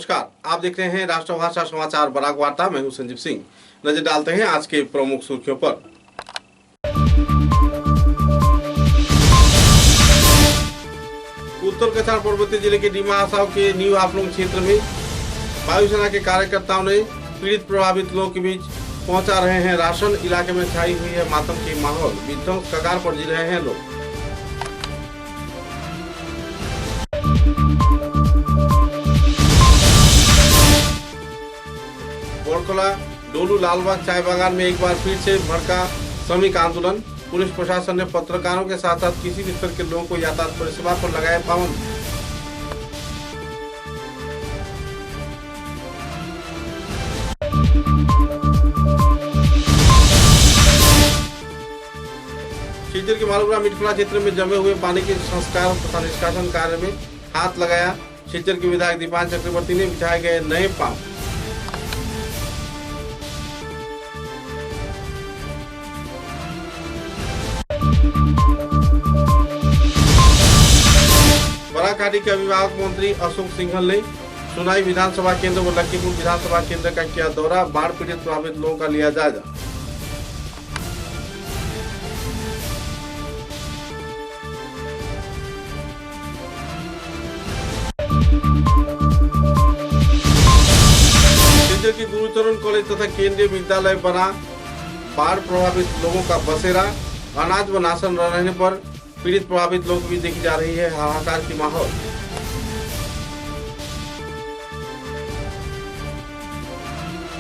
नमस्कार, आप देख रहे हैं राष्ट्रभाषा समाचार बराक वार्ता। मैं हूं संजीव सिंह। नजर डालते हैं आज के प्रमुख सुर्खियों पर। उत्तर कछार पर्वतीय जिले के डिमा हसाओ के न्यू हाफलोंग क्षेत्र में वायुसेना के कार्यकर्ताओं ने पीड़ित प्रभावित लोगों के बीच पहुंचा रहे हैं राशन। इलाके में छाई हुई है मातम की माहौल, विध्वंस कगार पर जी रहे हैं लोग। बोरकोला डोलू लालबाग चाय बागान में एक बार फिर से भड़का श्रमिक आंदोलन। पुलिस प्रशासन ने पत्रकारों के साथ साथ किसी भी स्तर के लोगों को यातायात परिसेवा पर लगाए पाबंदी। शिवचर के मालूपुरा मिटफला क्षेत्र में जमे हुए पानी के संस्कार तथा निष्कासन कार्य में हाथ लगाया। शिवचर के विधायक दीपान चक्रवर्ती ने बिछाए गए नए पांव। बराकाठी के अभिभावक मंत्री अशोक सिंघल ने सुनाई विधानसभा केंद्र व लखीमपुर विधानसभा केंद्र का किया दौरा। बाढ़ पीड़ित प्रभावित लोगों का लिया जायजा। शिवचर के गुरुचरण कॉलेज तथा केंद्रीय विद्यालय बना बाढ़ प्रभावित लोगों का बसेरा। अनाज व राशन न रहने पर पीड़ित प्रभावित लोगों की देखी जा रही है हाहाकार की माहौल।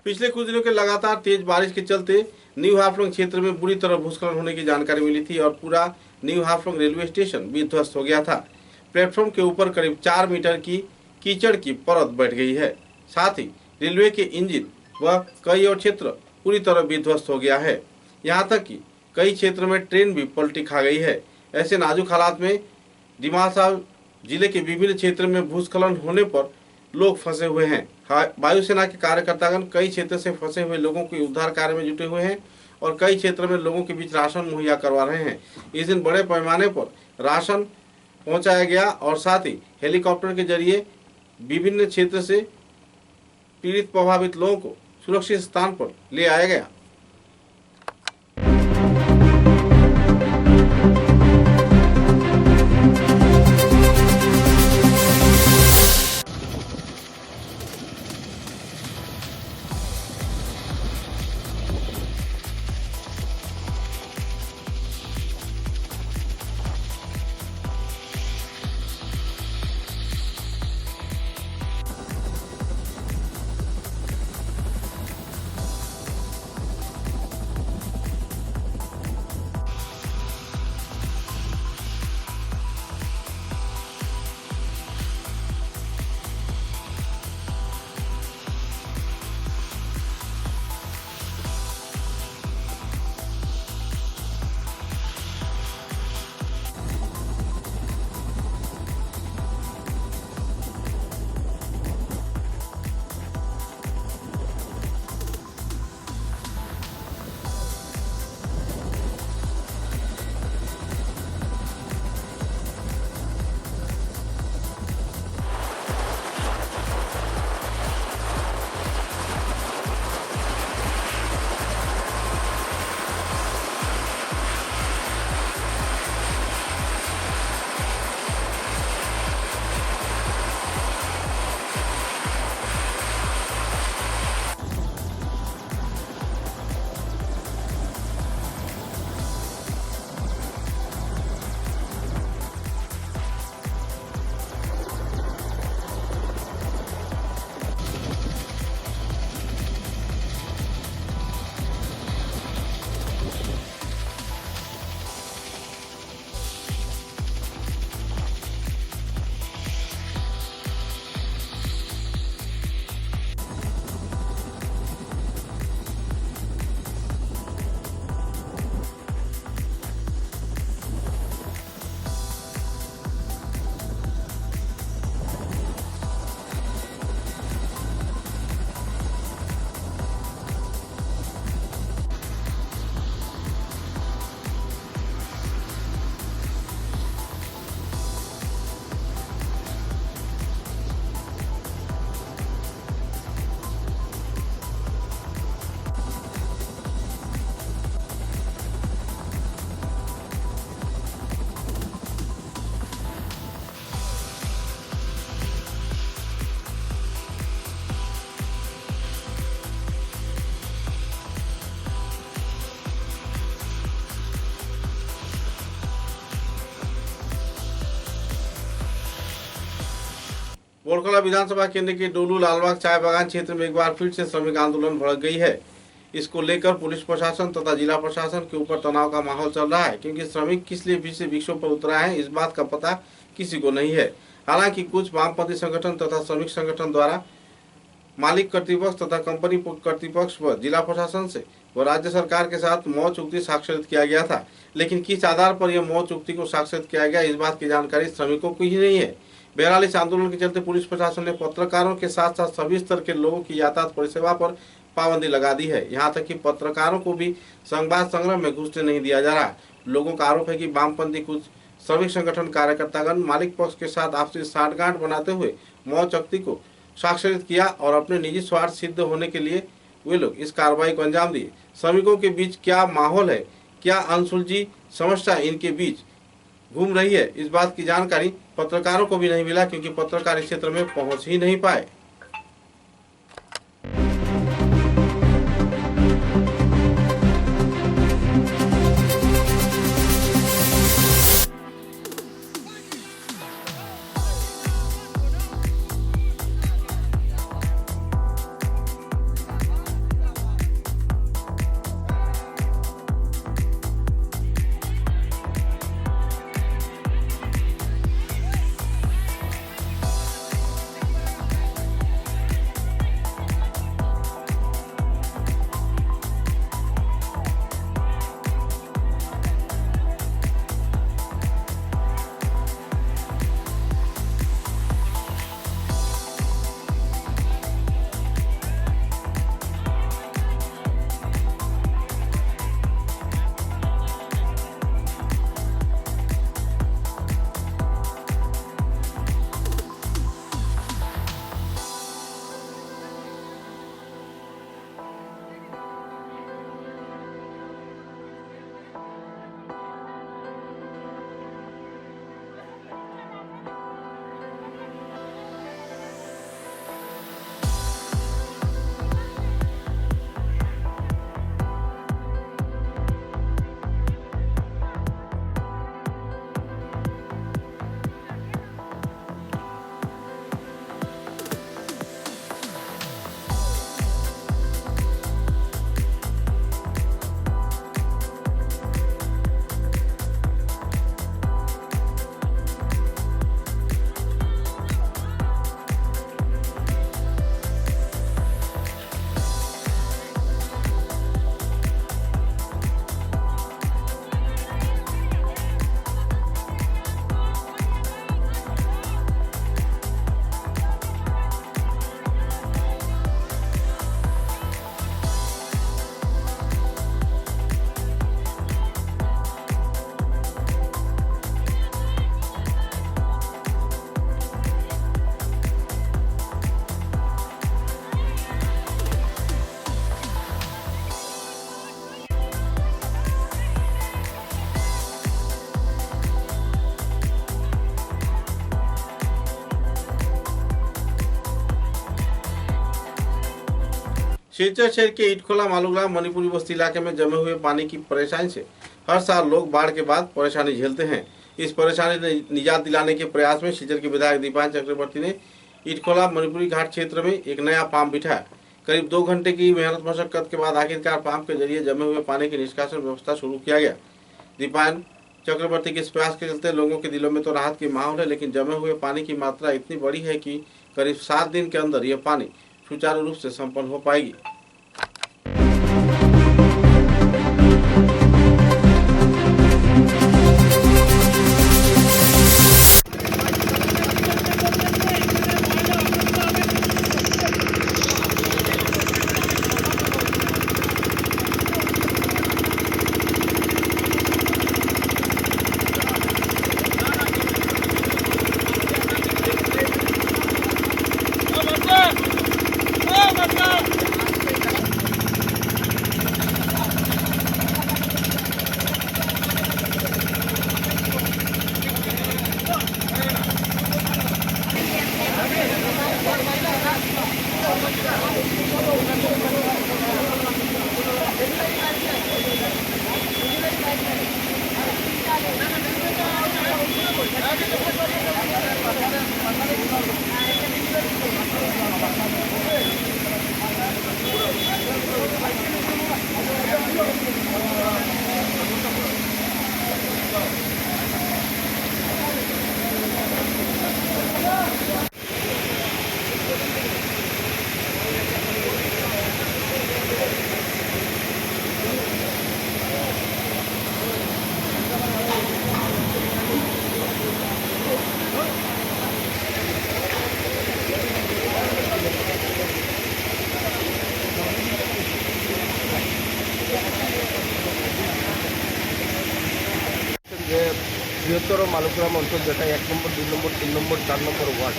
पिछले कुछ दिनों के लगातार तेज बारिश के चलते न्यू हाफलोंग क्षेत्र में बुरी तरह भूस्खलन होने की जानकारी मिली थी और पूरा न्यू हाफलोंग रेलवे स्टेशन विध्वस्त हो गया था। प्लेटफॉर्म के ऊपर करीब 4 मीटर की कीचड़ की परत बैठ गई है। साथ ही रेलवे के इंजन व कई और क्षेत्र पूरी तरह विध्वस्त हो गया है। यहाँ तक कि कई क्षेत्र में ट्रेन भी पलटी खा गई है। ऐसे नाजुक हालात में डिमा हसाओ जिले के विभिन्न क्षेत्र में भूस्खलन होने पर लोग फंसे हुए हैं। वायुसेना के कार्यकर्तागण कई क्षेत्र से फंसे हुए लोगों के उद्धार कार्य में जुटे हुए हैं और कई क्षेत्र में लोगों के बीच राशन मुहैया करवा रहे हैं। इस दिन बड़े पैमाने पर राशन पहुंचाया गया और साथ ही हेलीकॉप्टर के जरिए विभिन्न क्षेत्र से पीड़ित प्रभावित लोगों को सुरक्षित स्थान पर ले आया गया। बोरखला विधानसभा केंद्र के डोलू लालबाग चाय बागान क्षेत्र में एक बार फिर से श्रमिक आंदोलन भड़क गई है। इसको लेकर पुलिस प्रशासन तथा जिला प्रशासन के ऊपर तनाव का माहौल चल रहा है, क्योंकि श्रमिक किस लिए फिर से विक्षोभ पर उतरा है इस बात का पता किसी को नहीं है। हालांकि कुछ वामपंथी संगठन तथा श्रमिक संगठन द्वारा मालिक कर्तृपक्ष तथा कंपनी कर्तृपक्ष पर जिला प्रशासन से व राज्य सरकार के साथ मौन चुक्ति स्वाक्षरित किया गया था, लेकिन किस आधार पर यह मौन चुक्ति को स्वाक्षरित किया गया इस बात की जानकारी श्रमिकों को ही नहीं है। बहरहाल इस आंदोलन के चलते पुलिस प्रशासन ने पत्रकारों के साथ साथ सभी स्तर के लोगों की यातायात परिसेवा पर पाबंदी लगा दी है। यहाँ तक कि पत्रकारों को भी संवाद संग्रह में घुसने नहीं दिया जा रहा। लोगों का आरोप है कि वामपंथी कुछ श्रमिक संगठन कार्यकर्तागण मालिक पक्ष के साथ आपसी साठगांठ बनाते हुए मौन चुक्ति को स्वाक्षरित किया और अपने निजी स्वार्थ सिद्ध होने के लिए वे लोग इस कार्रवाई को अंजाम दिए। श्रमिकों के बीच क्या माहौल है, क्या अनसुलझी समस्या इनके बीच घूम रही है, इस बात की जानकारी पत्रकारों को भी नहीं मिला, क्योंकि पत्रकार इस क्षेत्र में पहुंच ही नहीं पाए। सिलचर शहर के इटखोला मालूग्राम मणिपुरी बस्ती इलाके में जमे हुए पानी की परेशानी से हर साल लोग बाढ़ के बाद परेशानी झेलते हैं। इस परेशानी से निजात दिलाने के प्रयास में सिलचर के विधायक दीपान चक्रवर्ती ने इटखोला मणिपुरी घाट क्षेत्र में एक नया पंप बिठाया। करीब 2 घंटे की मेहनत मशक्कत के बाद आखिरकार पंप के जरिए जमे हुए पानी की निष्कासन व्यवस्था शुरू किया गया। दीपान चक्रवर्ती के इस प्रयास के चलते लोगों के दिलों में तो राहत की माहौल है, लेकिन जमे हुए पानी की मात्रा इतनी बड़ी है कि करीब 7 दिन के अंदर यह पानी सुचारू रूप से संपन्न हो पाएगी। বৃহত্তর মালুগ্রাম অঞ্চল, যেটা 1 নম্বর, 2 নম্বর, 3 নম্বর, 4 নম্বর ওয়ার্ড,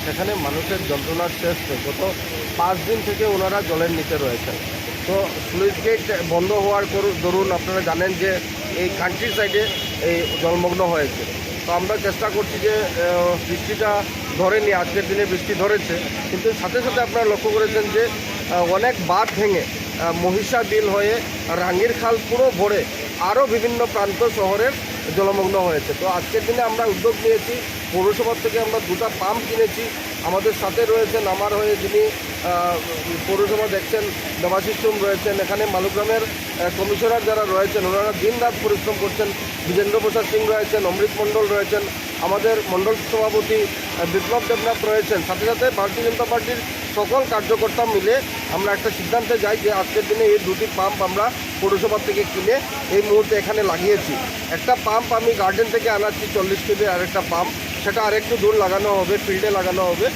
সেখানে মানুষের যন্ত্রণার শেষ নেই। গত 5 দিন থেকে ওনারা জলের নিচে রয়েছেন। তো স্লুইস গেট বন্ধ হওয়ার দরুন আপনারা জানেন যে এই কান্ট্রি সাইডে এই জলমগ্ন হয়েছে। তো আমরা চেষ্টা করছি যে বৃষ্টিটা ধরেনি, আজকের দিনে বৃষ্টি ধরেছে, কিন্তু সাথে সাথে আপনারা লক্ষ্য করেছেন যে অনেক বাঁধ ভেঙে মহিষা বিল হয়ে রাঙ্গির খাল পুরো ভরে আরও বিভিন্ন প্রান্ত শহরের জলমগ্ন হয়েছে। তো আজকের দিনে আমরা উদ্যোগ নিয়েছি, পৌরসভা থেকে আমরা 2টা পাম্প কিনেছি। আমাদের সাথে রয়েছেন আমার হয়ে যিনি পৌরসভা দেখছেন, দেবাশিস সোম রয়েছেন, এখানে মালুগ্রামের কমিশনার যারা রয়েছেন ওনারা দিন রাত পরিশ্রম করছেন, বিজেন্দ্র প্রসাদ সিং রয়েছেন, অমৃত মণ্ডল রয়েছেন, আমাদের মণ্ডল সভাপতি বিপ্লব দেবনাথ রয়েছেন, সাথে সাথে ভারতীয় জনতা পার্টির সকল কার্যকর্তা মিলে আমরা একটা সিদ্ধান্তে যাই যে আজকের দিনে এই 2টি পাম্প আমরা পৌরসভা থেকে কিনে এই মুহূর্তে এখানে লাগিয়েছি। একটা পাম্প আমি গার্ডেন থেকে আনাচ্ছি 40 কেজি, আরেকটা পাম্প সেটা আরেকটু দূর লাগানো হবে, ফিল্ডে লাগানো হবে।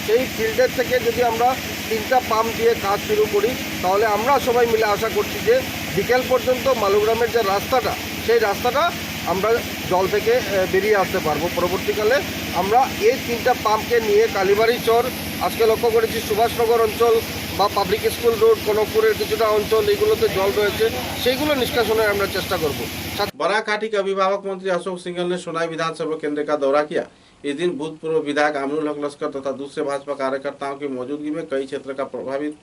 সেই ফিল্ডের থেকে যদি আমরা 3টা পাম্প দিয়ে কাজ শুরু করি, তাহলে আমরা সবাই মিলে আশা করছি যে বিকেল পর্যন্ত মালুগ্রামের যে রাস্তাটা, সেই রাস্তাটা আমরা জল থেকে বেরিয়ে আসতে পারবো। পরবর্তীকালে আমরা এই 3টা পাম্পকে নিয়ে কালীবাড়ি চর, আজকে লক্ষ্য করেছি সুভাষনগর অঞ্চল বা পাবলিক স্কুল রোড, কনকপুরের কিছুটা অঞ্চল, এগুলোতে জল রয়েছে, সেইগুলো নিষ্কাশনের আমরা চেষ্टा করব। बराकाठी के अभिभावक मंत्री अशोक सिंघल ने सोनाई विधानसभा केंद्र का दौरा किया। इस दिन भूतपूर्व विधायक आमिनुल हक लश्कर तथा दूसरे भाजपा कार्यकर्ताओं की मौजूदगी में कई क्षेत्र का प्रभावित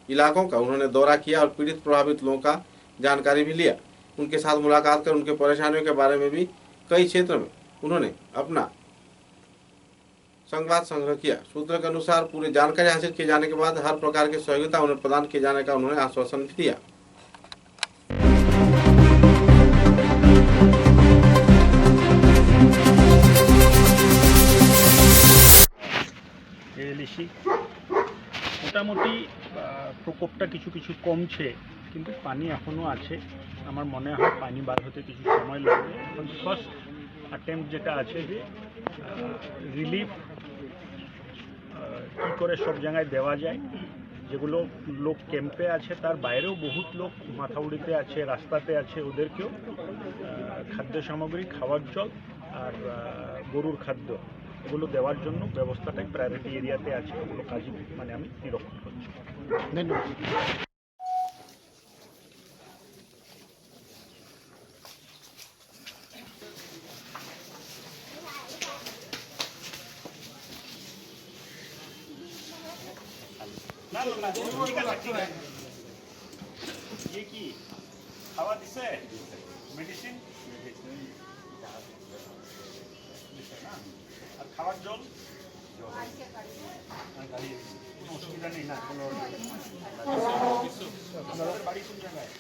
इलाकों का उन्होंने दौरा किया और पीड़ित प्रभावित लोगों का जानकारी भी लिया। उनके साथ मुलाकात कर उनके परेशानियों के बारे में भी कई क्षेत्र में उन्होंने अपना संवाद संग्रह किया। सूत्रों के अनुसार पूरी जानकारी हासिल किए जाने के बाद हर प्रकार की सहयोगिता उन्हें प्रदान किए जाने का उन्होंने आश्वासन भी दिया। এলিশি মোটামুটি প্রকোপটা কিছু কিছু কমছে, কিন্তু পানি এখনও আছে। আমার মনে হয় পানি বার হতে কিছু সময় লাগবে। এখন ফার্স্ট অ্যাটেম্প্ট যেটা আছে যে রিলিফ কী করে সব জায়গায় দেওয়া যায়, যেগুলো লোক ক্যাম্পে আছে তার বাইরেও বহুত লোক মাথাউড়িতে আছে, রাস্তাতে আছে, ওদেরকেও খাদ্য সামগ্রী, খাওয়ার জল আর গরুর খাদ্য এগুলো দেওয়ার জন্য ব্যবস্থাটাই প্রায়োরিটি এরিয়াতে আছে। ওগুলো কাজই মানে আমি নিরীক্ষণ করছি। ধন্যবাদ। না না ঠিক আছে, ঠিক আছে। ये কি খাওয়া দিছে? মেডিসিন আর খাওয়ার জল কোনো অসুবিধা নেই না? কোনো আপনাদের বাড়ি কোন জায়গায়?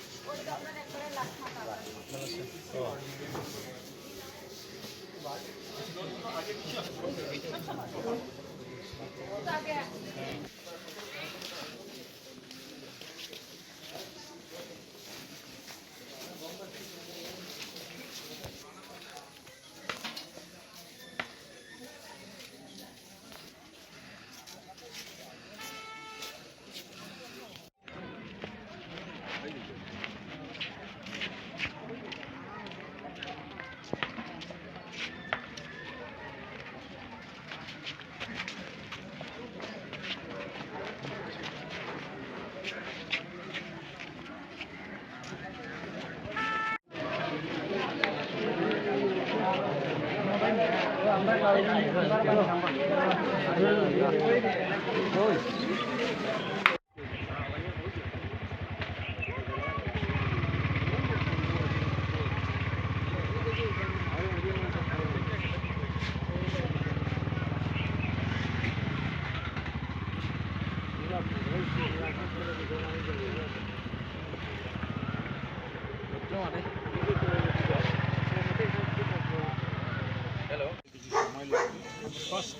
ফার্স্ট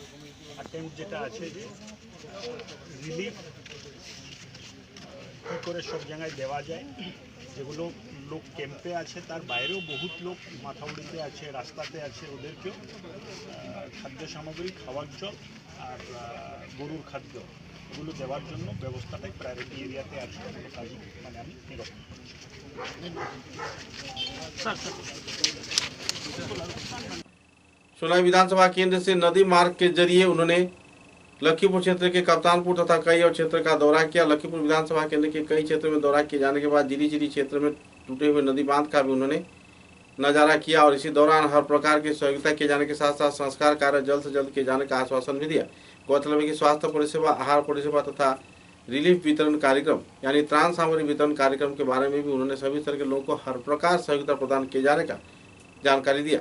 অ্যাটেম্প্ট যেটা আছে যে রিলিফ কী করে সব জায়গায় দেওয়া যায়, যেগুলো লোক ক্যাম্পে আছে তার বাইরেও বহুত লোক মাথাউড়িতে আছে, রাস্তাতে আছে, ওদেরকেও খাদ্য সামগ্রী, খাওয়ার জল আর গরুর খাদ্য এগুলো দেওয়ার জন্য ব্যবস্থাটাই প্রায়োরিটি এরিয়াতে আছে, এগুলো কাজই মানে আমি এরকম। सोनाई विधानसभा केंद्र से नदी मार्ग के जरिए उन्होंने लखीमपुर क्षेत्र के कप्तानपुर तथा कई और क्षेत्र का दौरा किया। लखीमपुर विधानसभा केंद्र के कई क्षेत्र में दौरा किए जाने के बाद जिरी क्षेत्र में टूटे हुए नदी बांध का भी उन्होंने नजारा किया और इसी दौरान हर प्रकार की सहयोगिता किए जाने के साथ साथ संस्कार कार्य जल्द से जल्द किए जाने का आश्वासन भी दिया। गौरतलब है कि स्वास्थ्य परिसेवा, आहार परिसेवा तथा रिलीफ वितरण कार्यक्रम यानी त्राण सामग्री वितरण कार्यक्रम के बारे में भी उन्होंने सभी तरह के लोगों को हर प्रकार सहयोगिता प्रदान किए जाने का जानकारी दिया।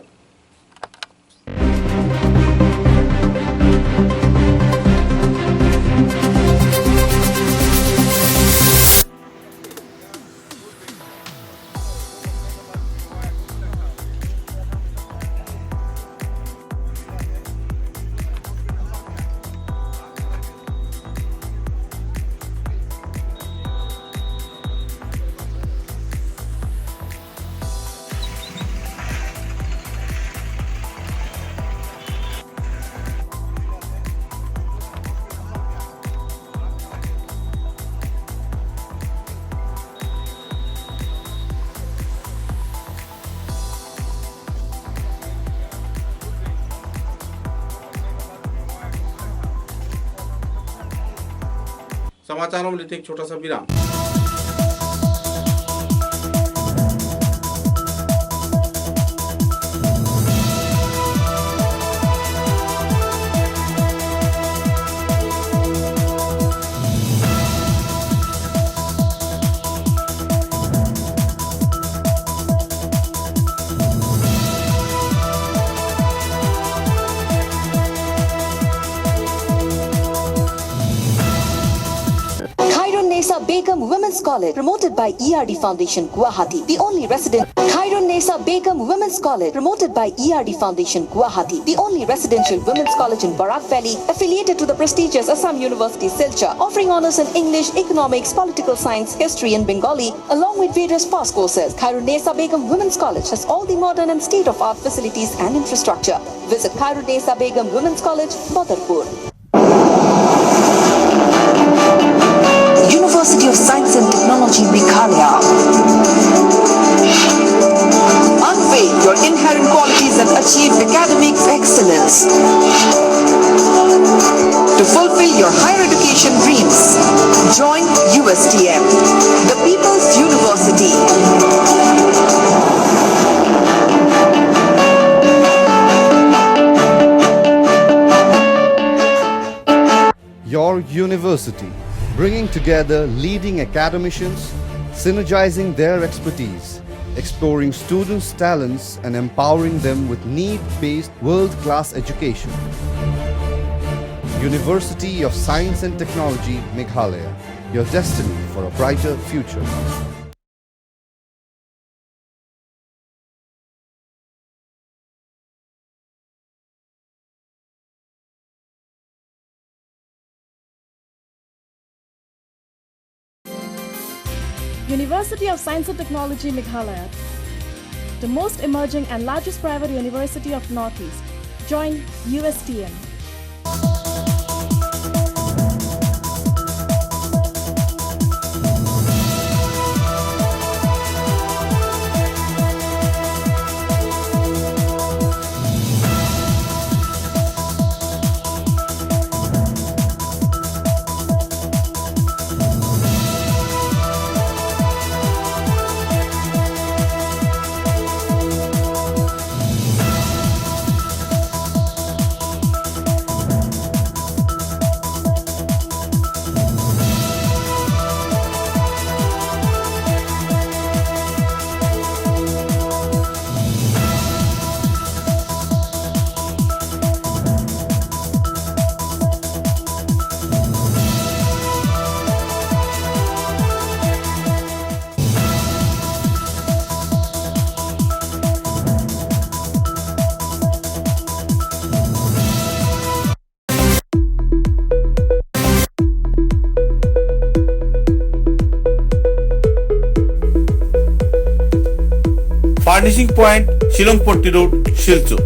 समाचारों में लेते एक छोटा सा विराम। Begum Women's College, promoted by ERD Foundation, Guwahati, the only resident. Khairun Nesa Begum Women's College, promoted by ERD Foundation, Guwahati, the only residential women's college in Barak Valley, affiliated to the prestigious Assam University, Silchar, offering honors in English, economics, political science, history, and Bengali, along with various past courses. Khairun Nesa Begum Women's College has all the modern and state-of-art facilities and infrastructure. Visit Khairun Nesa Begum Women's College, Badarpur. University of Science and Technology, Meghalaya. Unveil your inherent qualities and achieve academic excellence. To fulfill your higher education dreams, join USTM, the People's University. Your university, bringing together leading academicians, synergizing their expertise, exploring students' talents and empowering them with need-based world-class education. University of Science and Technology, Meghalaya, your destiny for a brighter future. University of Science and Technology, Meghalaya, the most emerging and largest private university of Northeast. Join USTM. Furnishing point, Shillongpatti road, Silchar.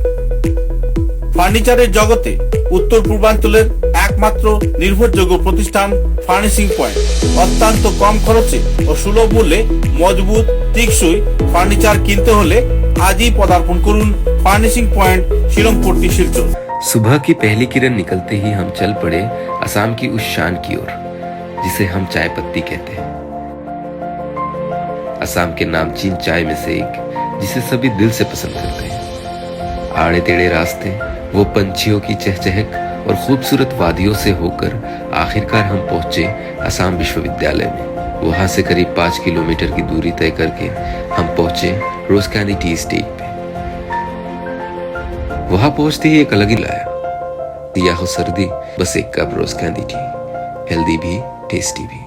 ফার্নিচারের জগতে উত্তর পূর্বাঞ্চলের একমাত্র একমাত্র নির্ভরযোগ্য প্রতিষ্ঠান furnishing point. অত্যন্ত কম খরচে ও সুলভ মূল্যে মজবুত টেকসই ফার্নিচার কিনতে হলে আজই পদার্পণ করুন ফার্নিশিং पॉइंट शिलंगपट्टी शिलचर। सुबह की पहली किरण निकलते ही हम चल पड़े असम की उस शान की ओर जिसे हम चाय पत्ती कहते हैं। असम के नामचीन चाय में से एक जिसे सभी दिल से पसंद करते हैं। आड़े टेढ़े रास्ते, वो पंछियों की चहचहक और खूबसूरत वादियों से होकर आखिरकार हम पहुंचे असम विश्वविद्यालय में। वहां से करीब 5 किलोमीटर की दूरी तय करके हम पहुंचे रोज कैंडी टी स्टेट पे। वहां पहुंचते ही एक अलग ही लाया, या हो सर्दी बस एक कप रोज कैंडी टी, हेल्दी भी टेस्टी भी।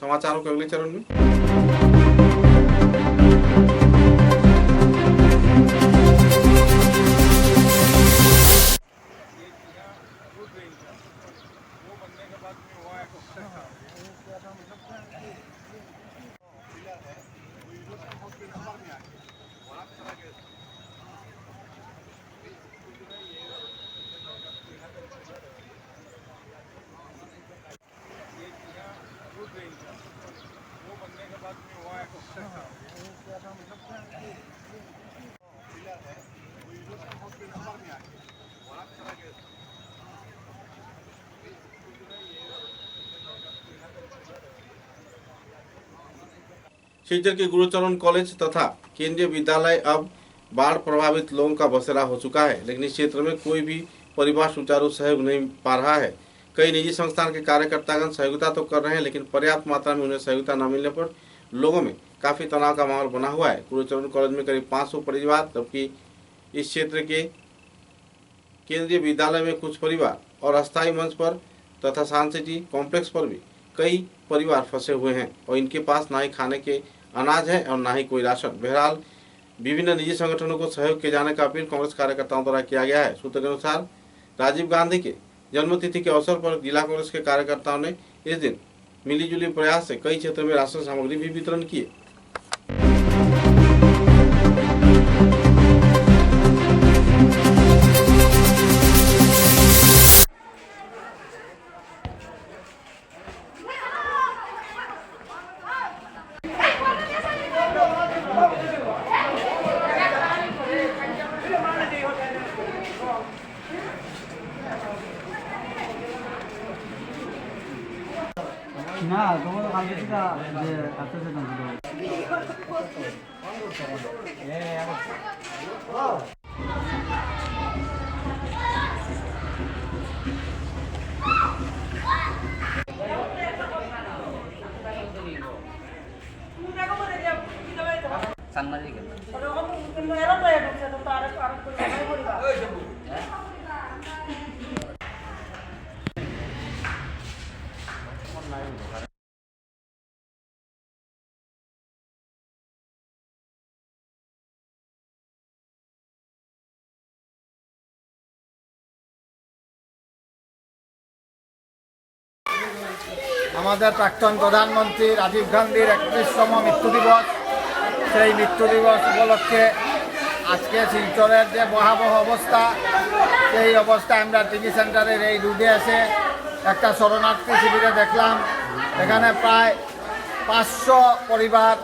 समाचारों के अगले चरण में सिलचर के गुरुचरण कॉलेज तथा केंद्रीय विद्यालय अब बाढ़ प्रभावित लोगों का बसेरा हो चुका है, लेकिन इस क्षेत्र में कोई भी परिवार सुचारू सहयोग नहीं पा रहा है। कई निजी संस्थान के कार्यकर्तागण सहयोगिता तो कर रहे हैं, लेकिन पर्याप्त मात्रा में उन्हें सहयोगिता न मिलने पर लोगों में काफी तनाव का माहौल बना हुआ है। गुरुचरण कॉलेज में करीब 500 परिवार, जबकि इस क्षेत्र के केंद्रीय विद्यालय में कुछ परिवार और अस्थायी मंच पर तथा साइंस सिटी कॉम्प्लेक्स पर भी कई परिवार फंसे हुए हैं और इनके पास ना ही खाने के अनाज है और ना ही कोई राशन। बहरहाल विभिन्न निजी संगठनों को सहयोग किए जाने का अपील कांग्रेस कार्यकर्ताओं द्वारा किया गया है। सूत्र के अनुसार राजीव गांधी के जन्मतिथि के अवसर पर जिला कांग्रेस के कार्यकर्ताओं ने इस दिन मिलीजुली प्रयास से कई क्षेत्रों में राशन सामग्री भी वितरण किए। না তোমার কালকে থেকে যে আসতেছে না সাংবাদিক আমাদের প্রাক্তন প্রধানমন্ত্রী রাজীব গান্ধীর 31তম মৃত্যু দিবস, সেই মৃত্যু দিবস উপলক্ষে আজকে শিলচরের যে ভয়াবহ অবস্থা, সেই অবস্থায় আমরা টিভি সেন্টারের এই রুটে এসে একটা শরণার্থী শিবিরে দেখলাম। এখানে প্রায় 500 পরিবার,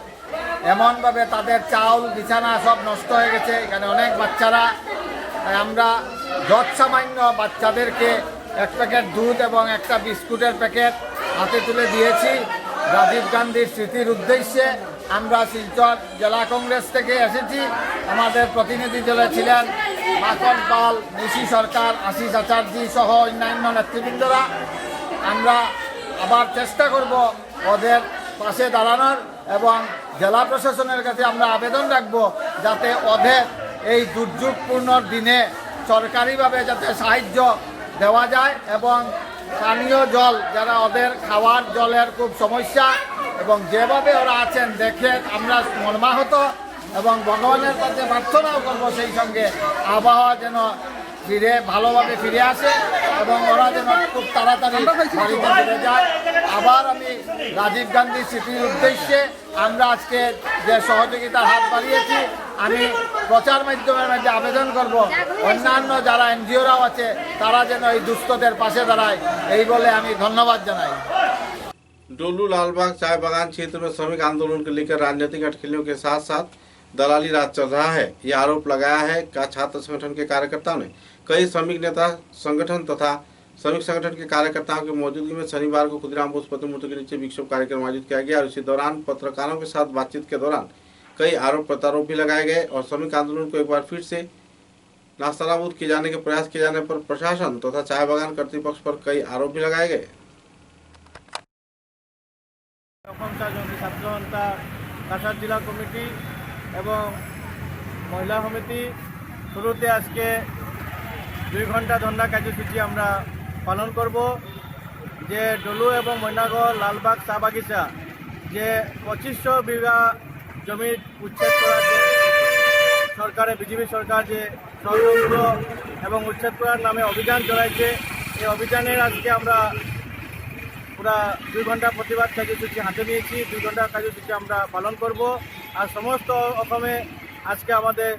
এমনভাবে তাদের চাউল বিছানা সব নষ্ট হয়ে গেছে। এখানে অনেক বাচ্চারা তাই আমরা যৎসামান্য বাচ্চাদেরকে এক প্যাকেট দুধ এবং একটা বিস্কুটের প্যাকেট হাতে তুলে দিয়েছি। রাজীব গান্ধীর স্মৃতির উদ্দেশ্যে আমরা শিলচর জেলা কংগ্রেস থেকে এসেছি। আমাদের প্রতিনিধি দলে ছিলেন মাখন পাল, নিশি সরকার, আশিস আচার্যী সহ অন্যান্য নেতৃবৃন্দরা। আমরা আবার চেষ্টা করব ওদের পাশে দাঁড়ানোর এবং জেলা প্রশাসনের কাছে আমরা আবেদন রাখব যাতে ওদের এই দুর্যোগপূর্ণ দিনে সরকারিভাবে যাতে সাহায্য দেওয়া যায় এবং পানীয় জল, যারা ওদের খাওয়ার জলের খুব সমস্যা এবং যেভাবে ওরা আছেন দেখে আমরা মর্মাহত এবং ভগবানের কাছে প্রার্থনাও করবো সেই সঙ্গে আবহাওয়া যেন ভালোভাবে ফিরে আসে এবং ওরা যেন খুব তাড়াতাড়ি বাড়িতে ফিরে যায়। আবার আমি রাজীব গান্ধী স্মৃতির উদ্দেশ্যে আমরা আজকে যে সহযোগিতার হাত বাড়িয়েছি, আমি প্রচার মাধ্যমের মধ্যে আবেদন করব অন্যান্য যারা এনজিওরাও আছে তারা যেন এই দুস্থদের পাশে দাঁড়ায়, এই বলে আমি ধন্যবাদ জানাই। डोलू लालबाग चाय बागान क्षेत्र में श्रमिक आंदोलन को लेकर राजनीतिक अटकलियों के साथ साथ दलाली राज चल रहा है, ये आरोप लगाया है का छात्र संगठन के कार्यकर्ताओं ने। कई श्रमिक नेता संगठन तथा श्रमिक संगठन के कार्यकर्ताओं की मौजूदगी में शनिवार को खुदीराम बोस प्रतिमूर्ति के नीचे विक्षोभ कार्यक्रम आयोजित किया गया और इसी दौरान पत्रकारों के साथ बातचीत के दौरान कई आरोप प्रत्यारोप भी लगाए गए और श्रमिक आंदोलन को एक बार फिर से नास्तानाबूद किए जाने के प्रयास किए जाने पर प्रशासन तथा चाय बागान कर्तृपक्ष पर कई आरोप भी लगाए गए। ছাত্রসন্থা কাছাড় জেলা কমিটি এবং মহিলা সমিতি শুরুতে আজকে 2 ঘন্টা ধর্ণা কার্যসূচি আমরা পালন করব। যে ডলু এবং ময়নাগড় লালবাগ চা বাগিচা যে 2500 বিঘা জমি উচ্ছেদ করার যে সরকারে বিজেপি সরকার যে ষড়যন্ত্র এবং উচ্ছেদ করার নামে অভিযান চালাইছে, এই অভিযানের আজকে আমরা পুরা 2 ঘন্টা প্রতিবাদ কার্যসূচি হাতে নিয়েছি। 2 ঘন্টা কার্যসূচি আমরা পালন করব। আর সমস্ত অসমে আজকে আমাদের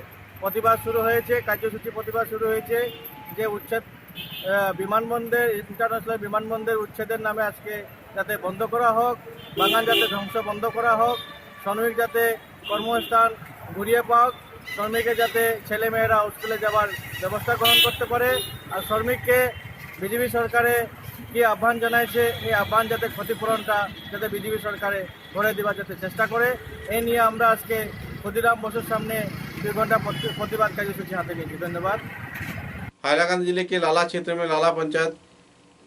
প্রতিবাদ শুরু হয়েছে, কার্যসূচি প্রতিবাদ শুরু হয়েছে যে উচ্ছেদ বিমানবন্দর ইন্টারন্যাশনাল বিমানবন্দর উচ্ছেদের নামে আজকে যাতে বন্ধ করা হোক, বাগান যাতে ধ্বংস বন্ধ করা হোক, শ্রমিক যাতে কর্মস্থান ঘুরিয়ে পাক, শ্রমিকের যাতে ছেলেমেয়েরা স্কুলে যাওয়ার ব্যবস্থা গ্রহণ করতে পারে। আর শ্রমিককে বিজেপি সরকারে কি আহ্বান জানাইছে, এই আহ্বান যাতে ক্ষতিপূরণটা যাতে বিজেপি সরকারে ধরে দেওয়ার যাতে চেষ্টা করে, এই নিয়ে আমরা আজকে ক্ষুদিরাম বসুর সামনে 2 ঘন্টা প্রতিবাদ কার্যসূচি হাতে নিয়েছি। ধন্যবাদ। हाईलाकंद जिले के लाला क्षेत्र में लाला पंचायत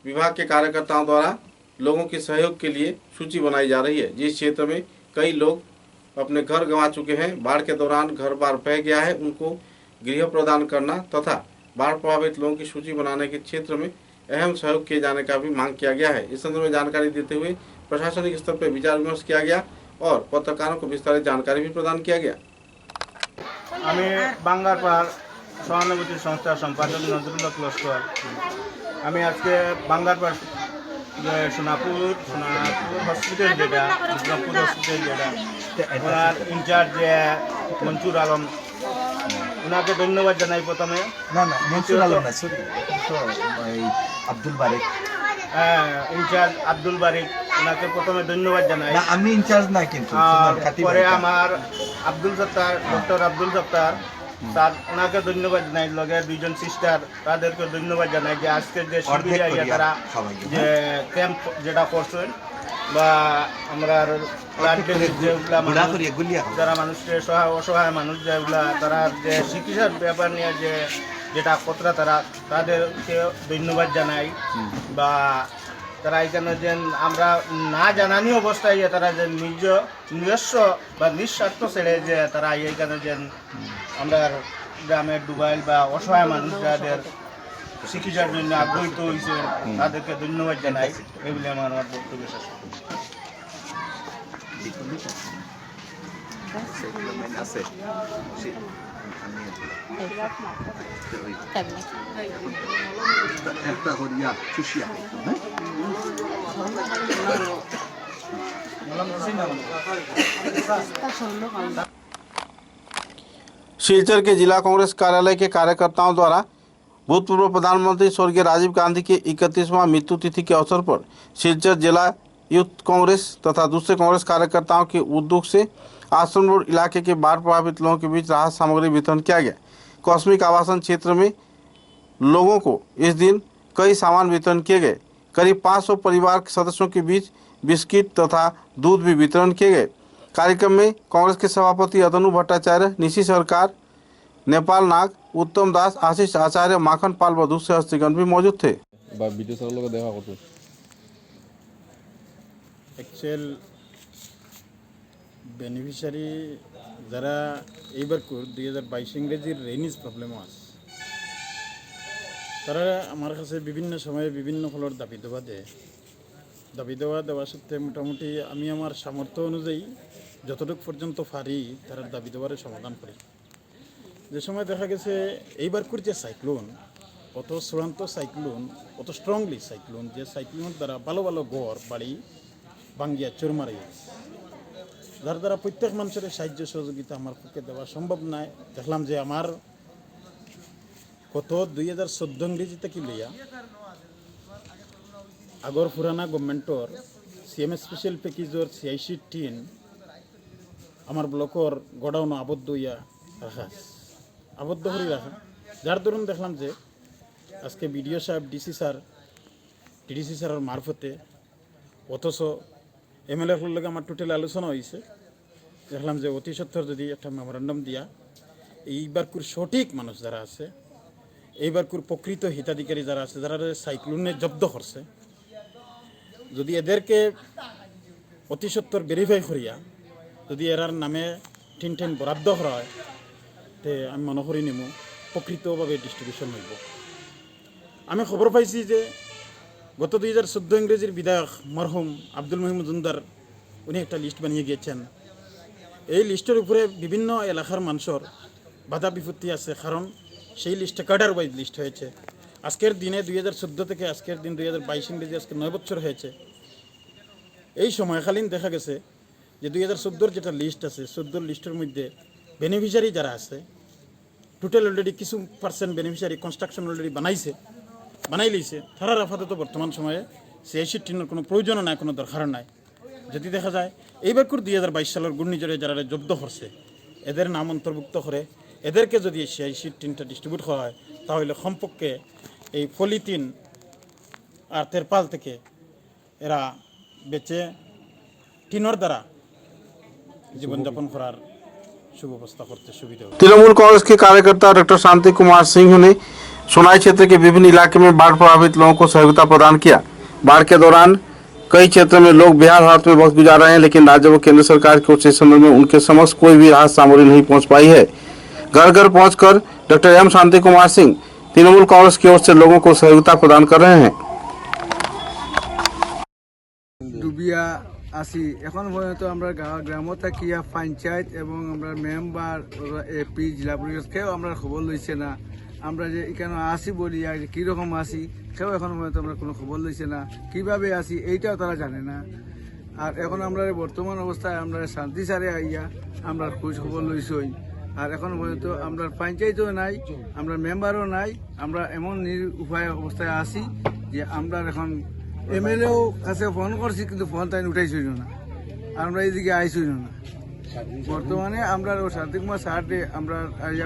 विभाग के कार्यकर्ताओं द्वारा लोगों के सहयोग के लिए सूची बनाई जा रही है, जिस क्षेत्र में कई लोग अपने घर गंवा चुके हैं, बाढ़ के दौरान घर बार बह गया है, उनको गृह प्रदान करना तथा बाढ़ प्रभावित लोगों की सूची बनाने के क्षेत्र में अहम सहयोग किए जाने का भी मांग किया गया है। इस संदर्भ में जानकारी देते हुए प्रशासनिक स्तर पर विचार विमर्श किया गया और पत्रकारों को विस्तारित जानकारी भी प्रदान किया गया। আমি বাঙ্গারপাড় সহানুভূতি সংস্থার সম্পাদক নজরুল লস্কর। আমি আজকে বাঙ্গারপাড় সোনাপুর হসপিটাল যেটা বিক্রমপুর হসপিটাল যেটা ওনার ইনচার্জ মনসুর আলম, ওনাকে ধন্যবাদ জানাই। প্রথমে মনসুর আলম না, আব্দুল বারিক, ইনচার্জ আব্দুল বারিক, ওনাকে প্রথমে ধন্যবাদ জানাই। আমি ইনচার্জ না, কিন্তু পরে আমার আব্দুল সত্তার, ডক্টর আব্দুল সত্তার স্যার, ওনাকে ধন্যবাদ জানাই। লগে 2 জন সিস্টার, তাদেরকে ধন্যবাদ জানাই যে আজকে যে শিবিরে তারা যে ক্যাম্প যেটা করছেন বা আমরা যারা মানুষকে অসহায় মানুষ যেগুলা তারা যে চিকিৎসার ব্যাপার নিয়ে যেটা কথা তারা তাদেরকে ধন্যবাদ জানাই। বা তারা এখানে যে আমরা না জানানি অবস্থায় তারা যে নিজস্ব বা নিঃস্বার্থ ছেড়ে যে তারা এইখানে যে আমরা গ্রামের ডুবাইল বা অসহায় মানুষ যাদের চিকিৎসার জন্য আগ্রহীত হয়েছে তাদেরকে ধন্যবাদ জানাই। এগুলি আমার বক্তব্য শেষ। सिलचर के जिला कांग्रेस कार्यालय के कार्यकर्ताओं द्वारा भूतपूर्व प्रधानमंत्री स्वर्गीय राजीव गांधी के 31वां मृत्यु तिथि के अवसर पर सिलचर जिला यूथ कांग्रेस तथा दूसरे कांग्रेस कार्यकर्ताओं के उद्योग से आश्रम रोड इलाके के बाढ़ प्रभावित लोगों के बीच राहत सामग्री वितरण किया गया। कॉस्मिक आवासन क्षेत्र में लोगों को इस दिन कई सामान वितरण किए गए। करीब 500 परिवार के सदस्यों के बीच बिस्किट तथा दूध भी वितरण किए गए। कार्यक्रम में कांग्रेस के सभापति अतनु भट्टाचार्य, निशी सरकार, नेपाल नाग, उत्तम दास, आशीष आचार्य, माखन पाल व दूसरे हस्तीगण भी मौजूद थे। एक्चुअल बेनिफिशियारी যারা এইবার 2022 ইংরেজির রেইনিজ প্রবলেম আছে তারা আমার কাছে বিভিন্ন সময়ে বিভিন্ন ফলের দাবি দেওয়া সত্ত্বে মোটামুটি আমি আমার সামর্থ্য অনুযায়ী যতটুকু পর্যন্ত পারি তার দাবি দেওয়ার সমাধান করি। যে সময় দেখা গেছে এইবার যে সাইক্লোন অত চূড়ান্ত সাইক্লোন, অত স্ট্রংলি সাইক্লোন, যে সাইক্লোনের দ্বারা ভালো ভালো ঘর বাড়ি ভাঙ্গিয়া চোর মারি, যার দ্বারা প্রত্যেক মানুষের সাহায্য সহযোগিতা আমার পক্ষে দেওয়া সম্ভব নয়। দেখলাম যে আমার কত 2014 ইংরেজিতে কি লইয়া আগর পুরানা গভর্নমেন্টর সিএম স্পেশাল প্যাকেজর CIC টিন আমার ব্লকর গোডাউন আবদ্ধ করে রাখা, যার দরুন দেখলাম যে আজকে বিডিও সাহেব, ডিসি স্যার, টিডিসি স্যারের মারফতে অথচ MLA লগে আমার টোটাল আলোচনা হয়েছে। দেখলাম যে অতি সত্বর যদি একটা মেমোরেন্ডাম দিয়া এইবারকুর সঠিক মানুষ যারা আছে, এইবারকুর প্রকৃত হিতাধিকারী যারা আছে, যারা সাইক্লোনে জব্দ করছে, যদি এদেরকে অতি সত্বর ভেরিফাই করিয়া যদি এরার নামে টিন বরাদ্দ করা হয়, তে আমি মনে করি নেমু প্রকৃতভাবে ডিস্ট্রিবিউশন হইব। আমি খবর পাইছি যে গত 2014 ইংরেজির বিধায়ক মরহুম আব্দুল মহিম মজুমদার উনি একটা লিস্ট বানিয়ে গিয়েছেন। এই লিস্টের উপরে বিভিন্ন এলাকার মানুষের বাধা বিপত্তি আছে, কারণ সেই লিস্টে কার্ডার ওয়াইজ লিস্ট হয়েছে। আজকের দিনে 2014 থেকে আজকের দিন 2022 ইংরেজি আজকে 9 বছর হয়েছে। এই সময়কালীন দেখা গেছে যে 2014 যেটা লিস্ট আছে, 14 লিস্টের মধ্যে বেনিফিশিয়ারি যারা আছে টোটাল অলরেডি কিছু পার্সেন্ট বেনিফিশিয়ারি কনস্ট্রাকশন অলরেডি বানাই লইছে। তারা আপাতত বর্তমান সময়ে CIC টিনের কোনো প্রয়োজন নাই, কোনো দরকার নাই। যদি দেখা যায় এইবার 2022 সালের ঘূর্ণিঝড়ে যারা জব্দ করছে এদের নাম অন্তর্ভুক্ত করে এদেরকে যদি CIC টিনটা ডিস্ট্রিবিউট করা হয়, তাহলে কমপক্ষে এই পলিথিন আর তেরপাল থেকে এরা বেঁচে টিনের দ্বারা জীবনযাপন করার सुव्यवस्था करते सुविधा। तृणमूल कांग्रेस के कार्यकर्ता डॉक्टर शांति कुमार सिंह ने सोनाई क्षेत्र के विभिन्न इलाके में बाढ़ प्रभावित लोगों को सहयोगिता प्रदान किया। बाढ़ के दौरान कई क्षेत्रों में लोग बेहाल हालत में वक्त गुजार रहे हैं, लेकिन राज्य व केंद्र सरकार की ओर से इस संबंध में उनके समक्ष कोई भी राहत सामग्री नहीं पहुंच पाई है। घर घर पहुंचकर डॉक्टर M शांति कुमार सिंह तृणमूल कांग्रेस की ओर से लोगों को सहयोगिता प्रदान कर रहे हैं। আছি এখন পর্যন্ত আমরা গ্রামত থাকিয়া পঞ্চায়েত এবং আমরা মেম্বার AP জেলা পরিষদকেও আমরা খবর লইছে না। আমরা যে এখানে আসি বলি আর কীরকম আসি সেও এখন পর্যন্ত আমরা কোনো খবর লইছে না, কীভাবে আসি এইটাও তারা জানে না। আর এখন আমরা বর্তমান অবস্থায় আমরা শান্তি সারে আইয়া আমরা খোঁজ খবর লইছই, আর এখন পর্যন্ত আমরা পঞ্চায়েতও নাই, আমরা মেম্বারও নাই। আমরা এমন উপায় অবস্থায় আসি যে আমরা এখন MLAও কাছে ফোন করছি, কিন্তু ফোন তাই উঠাইছিল না, আর আমরা এইদিকে আইসই না। বর্তমানে আমরা শান্তি কুমার স্যারকে আমরা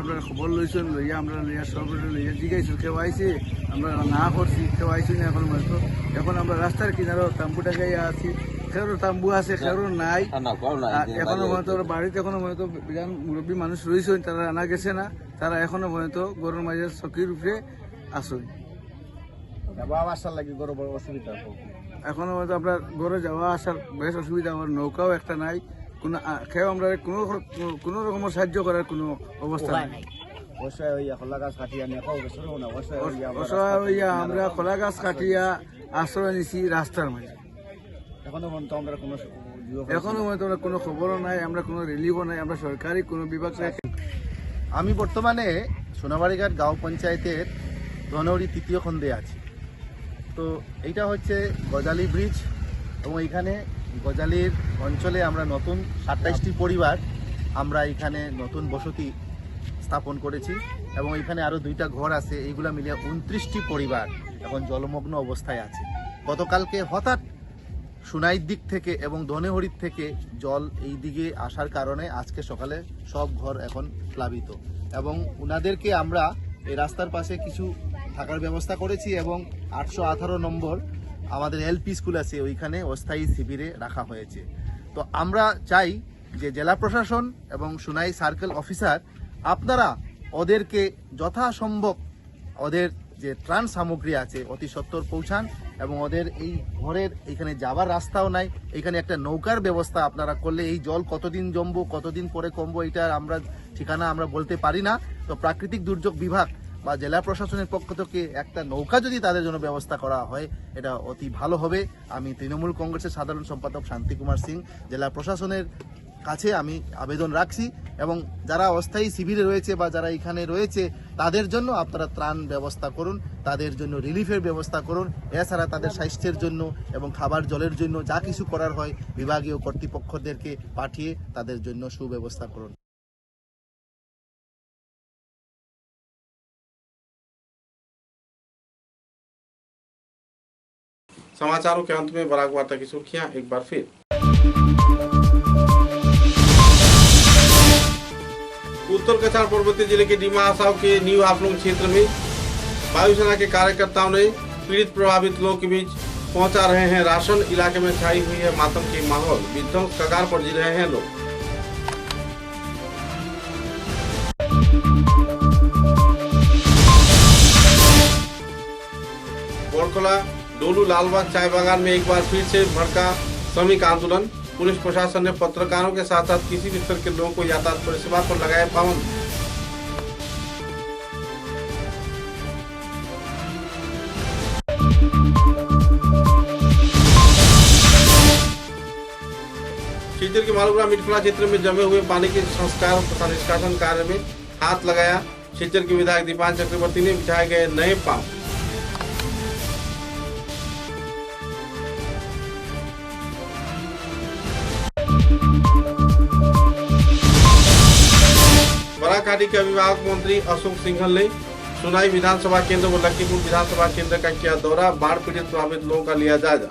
আপনার খবর লইছেন, লইয়া আমরা লইয়া সব লইয়া জিজ্ঞাসা কেউ আইসি, আমরা না করছি, কেউ আইসি না এখন মাত্র। এখন আমরা রাস্তার কিনারও তাম্বুটা গাইয়া আছি, খেরোর তাম্বু আছে, খেরোর নাই। এখনো পর্যন্ত বাড়িতে এখনো পর্যন্ত বিরান মুরব্বী মানুষ রয়েছেন, তারা আনা গেছে না, তারা এখনো পর্যন্ত গরুর মাঝে চকির উপরে আসুন। এখনো পর্যন্ত আপনার গড়ে যাওয়া আসার বেশ অসুবিধা, আমার নৌকাও একটা নাই, কোনো খেয়ে আমরা কোনো রকমের সাহায্য করার কোনো অবস্থা নেই। অসহায় হইয়া আমরা কলা গাছ কাটিয়া আশ্রয় নিছি রাস্তার মাঝে। এখনো পর্যন্ত আমরা কোনো খবরও নাই, আমরা কোনো রিলিফও নাই, আমরা সরকারি কোনো বিভাগ নাই। আমি বর্তমানে সোনাবাড়িঘাট গাঁও পঞ্চায়েতের ধনৌরি 3য় খণ্ডে আছি। তো এইটা হচ্ছে গজালি ব্রিজ, এবং এইখানে গজালির অঞ্চলে আমরা নতুন 27টি পরিবার আমরা এখানে নতুন বসতি স্থাপন করেছি, এবং এখানে আরও 2টা ঘর আছে। এইগুলা মিলিয়ে 29টি পরিবার এখন জলমগ্ন অবস্থায় আছে। গতকালকে হঠাৎ সোনাইর দিক থেকে এবং ধনেহরির থেকে জল এই দিকে আসার কারণে আজকে সকালে সব ঘর এখন প্লাবিত। এবং ওনাদেরকে আমরা এই রাস্তার পাশে কিছু থাকার ব্যবস্থা করেছি এবং 818 নম্বর আমাদের এলপি স্কুল আছে ওইখানে অস্থায়ী শিবিরে রাখা হয়েছে। তো আমরা চাই যে জেলা প্রশাসন এবং সোনাই সার্কেল অফিসার আপনারা ওদেরকে যথাসম্ভব ওদের যে ত্রাণ সামগ্রী আছে অতি সত্বর পৌঁছান এবং ওদের এই ঘরের এখানে যাবার রাস্তাও নাই, এখানে একটা নৌকার ব্যবস্থা আপনারা করলে এই জল কতদিন জমবো কতদিন পরে কমবো এটা আমরা ঠিকানা আমরা বলতে পারি না। তো প্রাকৃতিক দুর্যোগ বিভাগ বা জেলা প্রশাসনের পক্ষ থেকে একটা নৌকা যদি তাদের জন্য ব্যবস্থা করা হয় এটা অতি ভালো হবে। আমি তৃণমূল কংগ্রেসের সাধারণ সম্পাদক শান্তি কুমার সিং জেলা প্রশাসনের কাছে আমি আবেদন রাখছি এবং যারা অস্থায়ী শিবিরে রয়েছে বা যারা এখানে রয়েছে তাদের জন্য আপনারা ত্রাণ ব্যবস্থা করুন, তাদের জন্য রিলিফের ব্যবস্থা করুন। এছাড়া তাদের স্বাস্থ্যের জন্য এবং খাবার জলের জন্য যা কিছু করার হয় বিভাগীয় কর্তৃপক্ষদেরকে পাঠিয়ে তাদের জন্য সুব্যবস্থা করুন। समाचारों के अंत में बराक वार्ता की सुर्खियां एक बार फिर। उत्तर कछार पर्वतीय जिले के डिमा हसाव के न्यू हाफलोंग क्षेत्र में वायुसेना के कार्यकर्ताओं ने पीड़ित प्रभावित लोगों के बीच पहुंचा रहे हैं राशन। इलाके में छाई हुई है मातम की माहौल, विध्वंस कगार पर जी रहे हैं लोग। बोरखोला डोलू लालबाग चाय बागान में एक बार फिर से भड़का श्रमिक आंदोलन। पुलिस प्रशासन ने पत्रकारों के साथ साथ किसी भी स्तर के लोगों को यातायात परिसेवा पर लगाए पाबंदी। सीजर के मालूपुरा मिटकुला क्षेत्र में जमे हुए पानी के संस्कार तथा निष्कासन कार्य में हाथ लगाया। सीजर के विधायक दीपान चक्रवर्ती ने बिछाए गए नए पांव। बराक घाटी के अभिभावक मंत्री अशोक सिंघल ने सुनाई विधानसभा केंद्र व लखीमपुर विधानसभा केंद्र का किया दौरा। बाढ़ पीड़ित प्रभावित लोगों का लिया जायजा।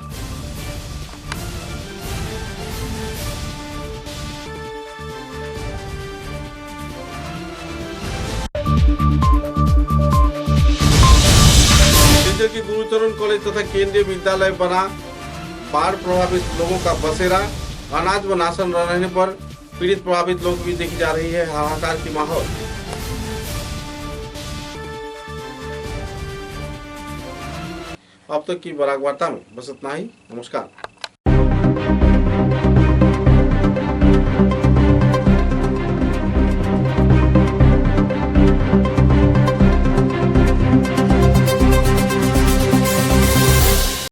सीजर की गुरुचरण कॉलेज तथा केंद्रीय विद्यालय बना बाढ़ प्रभावित लोगों का बसेरा। अनाज व राशन न रहने पर पीड़ित प्रभावित लोग भी देखी जा रही है हाहाकार की माहौल। अब तक की बराक वार्ता में बस इतना ही। नमस्कार।